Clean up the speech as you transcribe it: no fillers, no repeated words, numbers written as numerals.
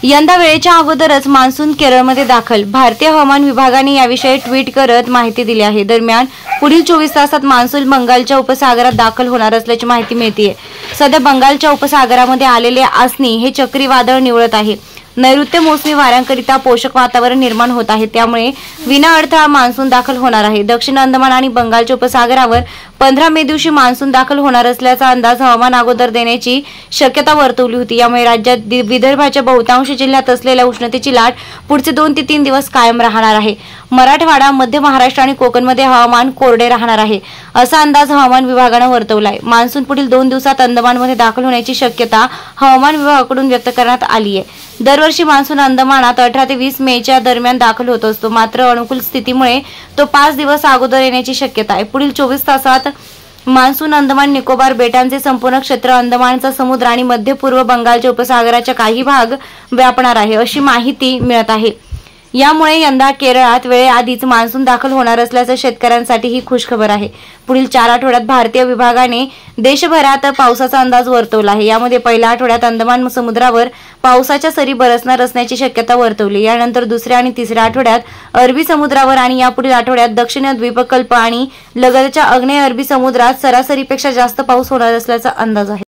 यंदा वेळेच्या अगोदरच मान्सून केरळमध्ये दाखल. भारतीय हवामान विभागाने याविषयी ट्विट करत माहिती दिली आहे. दरम्यान पुढील 24 तासात मान्सून बंगालच्या उपसागरात दाखल होणार असल्याची माहिती मिळते. सध्या बंगालच्या उपसागरामध्ये आलेले आसनी हे चक्रीवादळ निवळत आहे. नैऋत्य मोसमी वाऱ्यांकरिता पोषक वातावरण निर्माण होत आहे. त्यामुळे विना अडथळा मान्सून दाखल होणार आहे. दक्षिण अंदमान आणि बंगालच्या उपसागरावर 15 मे दिवशी मान्सून दाखल होणार असल्याचा अंदाज हवामान अगोदर देण्याची शक्यता वर्तवली होती. यामुळे राज्यात विदर्भाच्या बहुतांश जिल्ह्यात असलेल्या उष्णतेची लाट पुढचे 2 ते 3 दिवस कायम राहणार आहे. मराठवाडा, मध्य महाराष्ट्र आणि कोकणमध्ये हवामान कोरडे राहणार आहे, असा अंदाज हवामान विभागाने वर्तवला आहे. मान्सून पुढील 2 दिवसात अंदमानमध्ये दाखल होण्याची शक्यता हवामान विभागाकडून व्यक्त करण्यात आली आहे. दरवर्षी मान्सून अंदमानात 18 ते 20 मेच्या दरम्यान दाखल होत असतो. मात्र अनुकूल स्थितीमुळे तो 5 दिवस अगोदर येण्याची शक्यता आहे. पुढील 24 तासात मान्सून अंदमान निकोबार बेटांचे संपूर्ण क्षेत्र, अंदमानचा समुद्र आणि मध्य पूर्व बंगालच्या उपसागराचा काही भाग व्यापणार आहे, अशी माहिती मिळत आहे. यामुळे यंदा केरळात वेळेआधीच मान्सून दाखल होणार असल्याचं शेतकऱ्यांसाठी ही खुशखबर आहे. पुढील 4 आठवड्यात भारतीय विभागाने देशभरात पावसाचा अंदाज वर्तवला आहे. यामध्ये पहिल्या आठवड्यात अंदमान समुद्रावर पावसाच्या सरी बरसणार असण्याची शक्यता वर्तवली. यानंतर दुसऱ्या आणि तिसऱ्या आठवड्यात अरबी समुद्रावर आणि यापुढील आठवड्यात दक्षिण द्वीपकल्प आणि लगतच्या आग्नेय अरबी समुद्रात सरासरीपेक्षा जास्त पाऊस होणार असल्याचा अंदाज आहे.